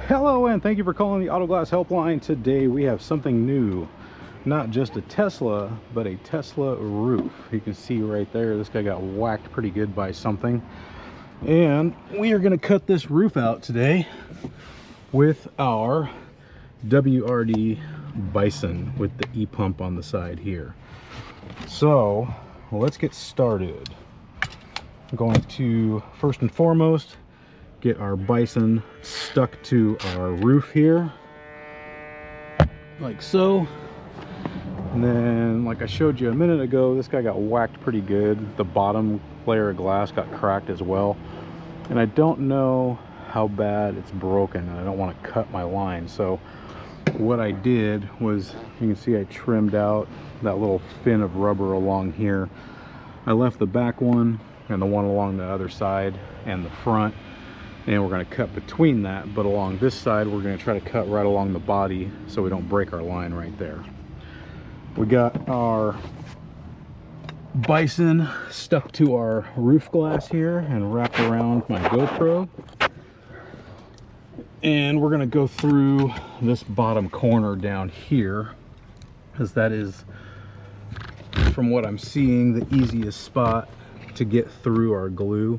Hello and thank you for calling the Auto Glass Helpline. Today we have something new. Not just a Tesla, but a Tesla roof. You can see right there, this guy got whacked pretty good by something. And we are going to cut this roof out today with our WRD Bison with the E-pump on the side here. So let's get started. I'm going to first and foremost get our Bison stuck to our roof here, like so. And then, like I showed you a minute ago, this guy got whacked pretty good. The bottom layer of glass got cracked as well. And I don't know how bad it's broken, and I don't want to cut my line. So what I did was, you can see I trimmed out that little fin of rubber along here. I left the back one and the one along the other side and the front. And we're going to cut between that, but along this side we're going to try to cut right along the body so we don't break our line right there. We got our Bison stuck to our roof glass here and wrapped around my GoPro. And we're going to go through this bottom corner down here, as that is, from what I'm seeing, the easiest spot to get through our glue.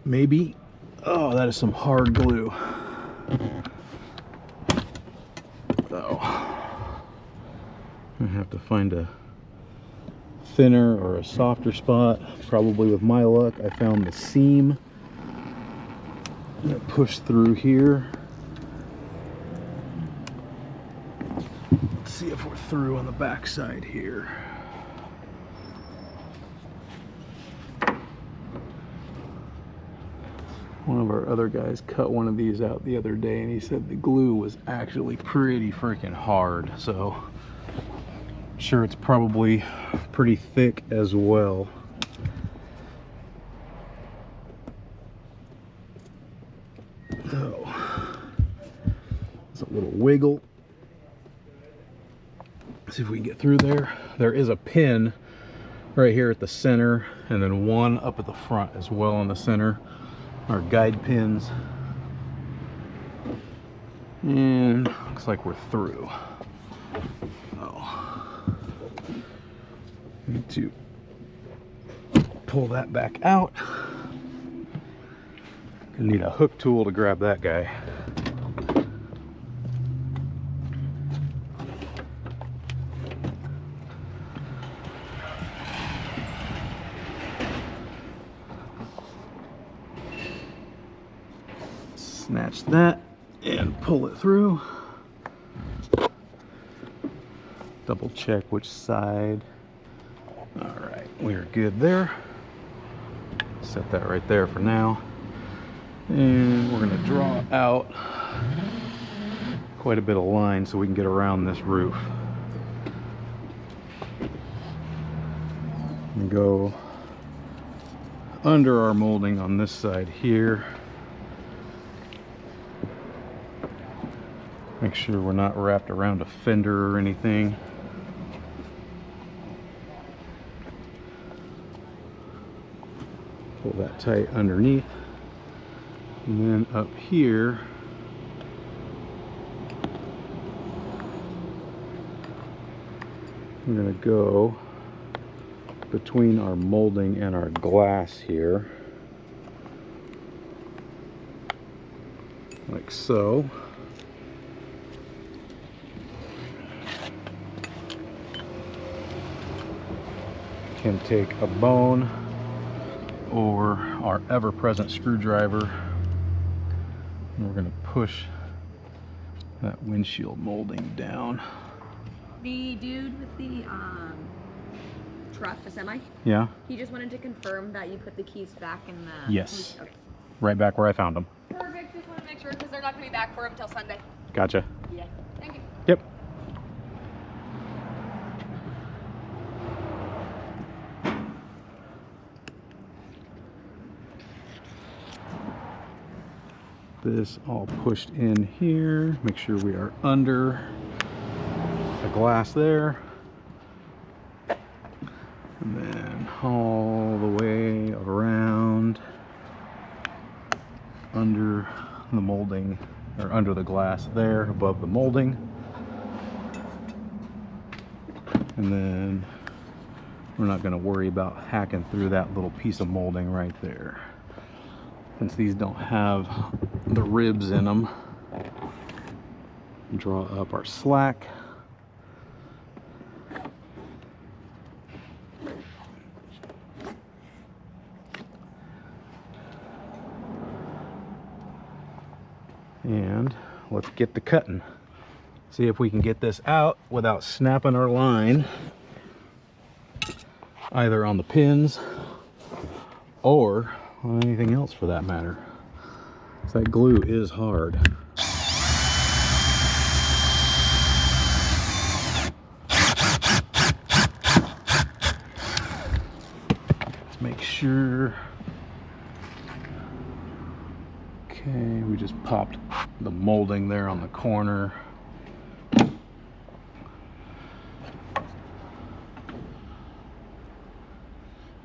Maybe. Oh, that is some hard glue. Oh, I have to find a thinner or a softer spot. Probably with my luck, I found the seam. I'm gonna push through here. Let's see if we're through on the back side here. One of our other guys cut one of these out the other day, and he said the glue was actually pretty freaking hard. So I'm sure it's probably pretty thick as well. So it's a little wiggle. See if we can get through there. There is a pin right here at the center, and then one up at the front as well in the center. Our guide pins, and looks like we're through. Oh, need to pull that back out. Gonna need a hook tool to grab that guy. Snatch that and pull it through. Double check which side. All right, we're good there. Set that right there for now. And we're gonna draw out quite a bit of line so we can get around this roof. And go under our molding on this side here. Make sure we're not wrapped around a fender or anything. Pull that tight underneath. And then up here, we're going to go between our molding and our glass here, like so. Can take a bone or our ever-present screwdriver, and we're going to push that windshield molding down. The dude with the truck, the semi? Yeah? He just wanted to confirm that you put the keys back in the... Yes. Okay. Right back where I found them. Perfect. Just want to make sure because they're not going to be back for him until Sunday. Gotcha. Yeah. Thank you. Yep. This all pushed in here. Make sure we are under the glass there. And then all the way around. the molding, or under the glass there above the molding. And then we're not going to worry about hacking through that little piece of molding right there, since these don't have the ribs in them. Draw up our slack. And let's get to cutting. See if we can get this out without snapping our line, either on the pins or on anything else for that matter. So that glue is hard. Let's make sure. Okay, we just popped the molding there on the corner.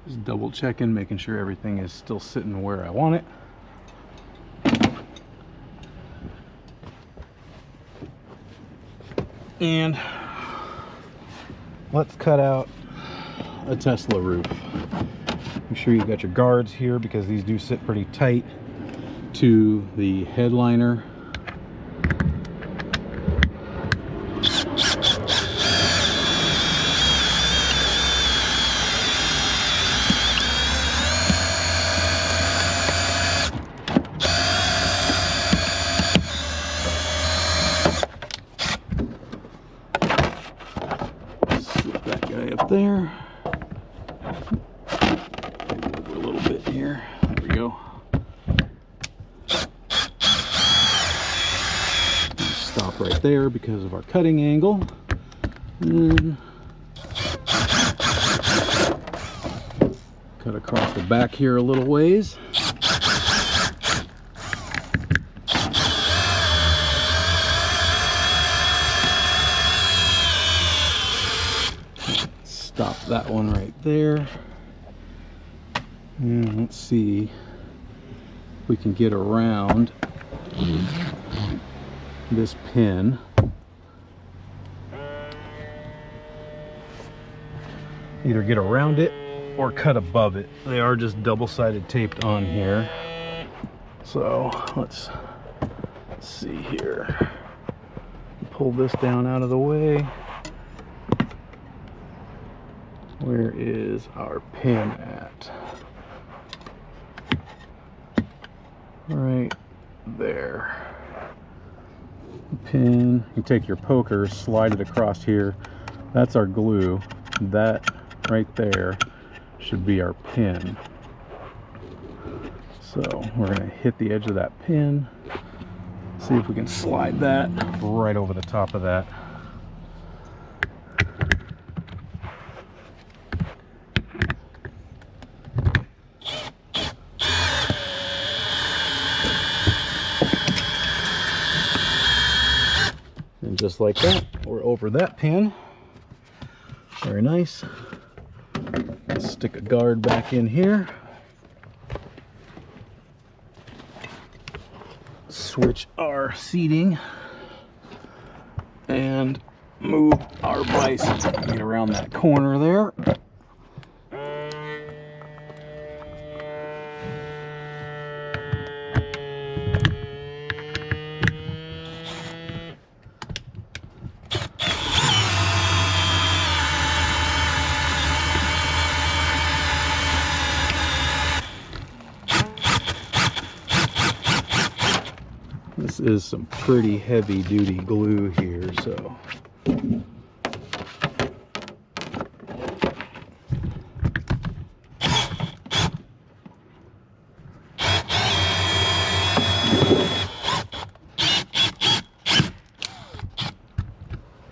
Just double checking, making sure everything is still sitting where I want it. And let's cut out a Tesla roof. Make sure you've got your guards here, because these do sit pretty tight to the headliner. Slip that guy up there. Move it a little bit here. There we go. Stop right there because of our cutting angle. And cut across the back here a little ways. Stop that one right there. And let's see if we can get around this pin. Either get around it or cut above it. They are just double-sided taped on here. So let's see here. Pull this down out of the way. Where is our pin at? Right there. Pin, you take your poker, slide it across here. That's our glue. That right there should be our pin. So we're going to hit the edge of that pin, see if we can slide that right over the top of that. And just like that, we're over that pin. Very nice. Let's stick a guard back in here. Switch our seating and move our vise. Get around that corner there. This is some pretty heavy duty glue here, so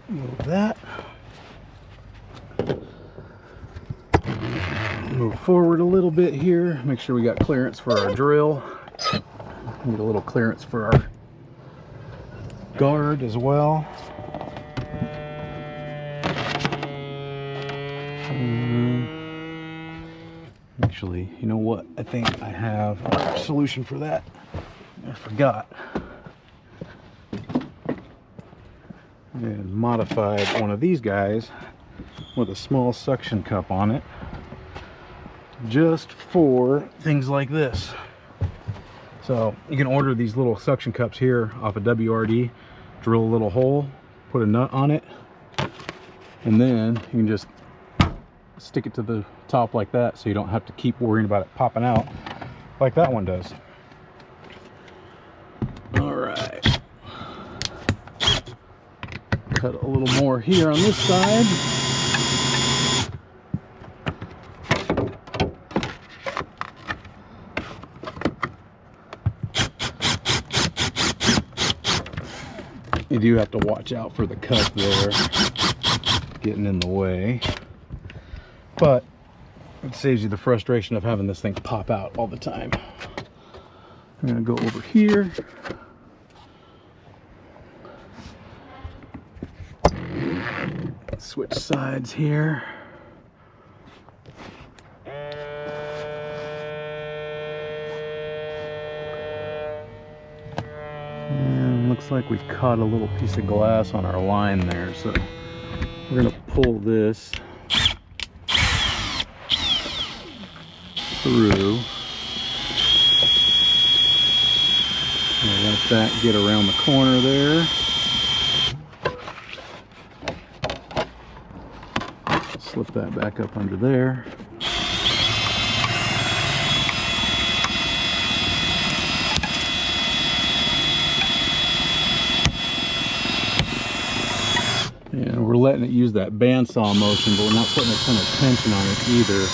move that. Move forward a little bit here, make sure we got clearance for our drill. Need a little clearance for our guard as well. Actually, you know what? I think I have a solution for that. I forgot. And modified one of these guys with a small suction cup on it, just for things like this. So you can order these little suction cups here off of WRD, drill a little hole, put a nut on it, and then you can just stick it to the top like that, so you don't have to keep worrying about it popping out like that one does. All right, cut a little more here on this side. You do have to watch out for the cut there getting in the way, but it saves you the frustration of having this thing pop out all the time. I'm gonna go over here. Switch sides here. And looks like we caught a little piece of glass on our line there, so we're gonna pull this through. And let that get around the corner there. Slip that back up under there. And we're letting it use that bandsaw motion, but we're not putting a ton of tension on it either.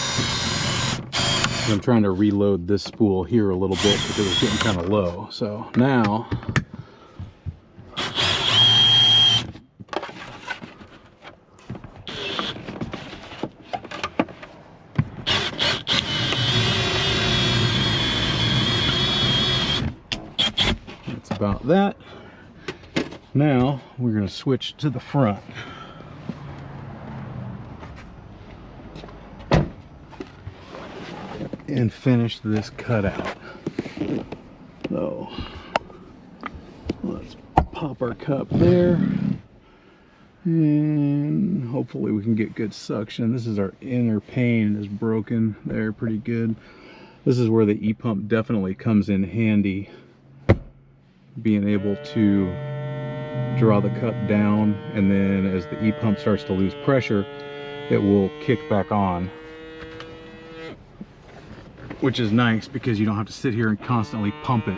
I'm trying to reload this spool here a little bit because it's getting kind of low. So now that's about that. Now we're going to switch to the front. And finish this cutout. So let's pop our cup there, and hopefully we can get good suction. This is our inner pane is broken there pretty good. This is where the E-pump definitely comes in handy, being able to draw the cup down, and then as the E-pump starts to lose pressure, it will kick back on, which is nice because you don't have to sit here and constantly pump it.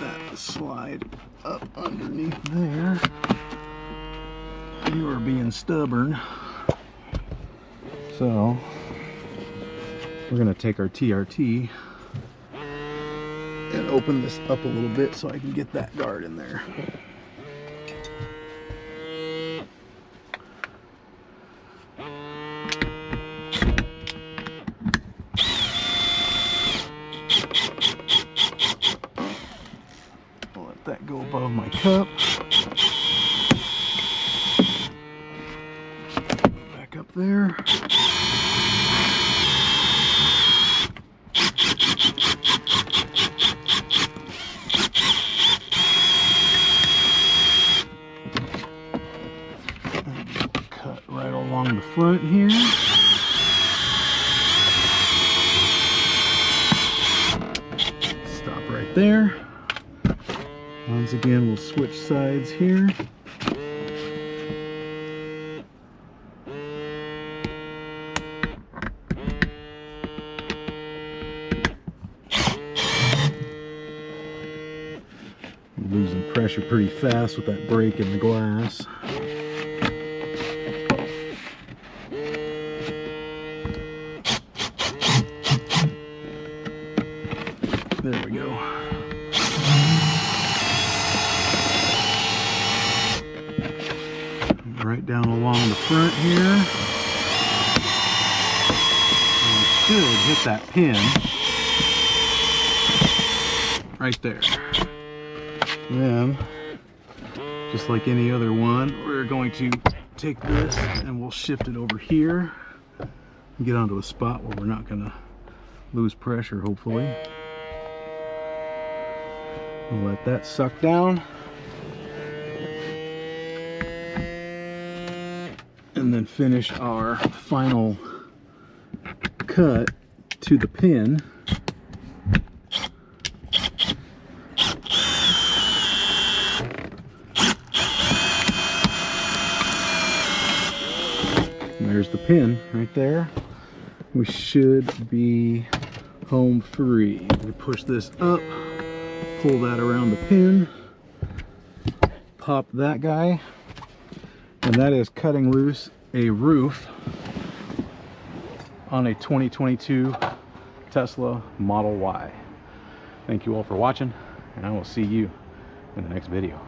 That slide up underneath there. You are being stubborn. So we're going to take our TRT and open this up a little bit so I can get that guard in there. I'll let that go above my cup. Back up there. Right along the front here. Stop right there. Once again, we'll switch sides here. I'm losing pressure pretty fast with that break in the glass. There we go. Right down along the front here. And we should hit that pin right there. Then Just like any other one, we're going to take this and we'll shift it over here and get onto a spot where we're not going to lose pressure, hopefully. We'll let that suck down. And then finish our final cut to the pin. And there's the pin right there. We should be home free. We push this up, pull that around the pin, pop that guy, and that is cutting loose a roof on a 2022 Tesla Model Y. Thank you all for watching, and I will see you in the next video.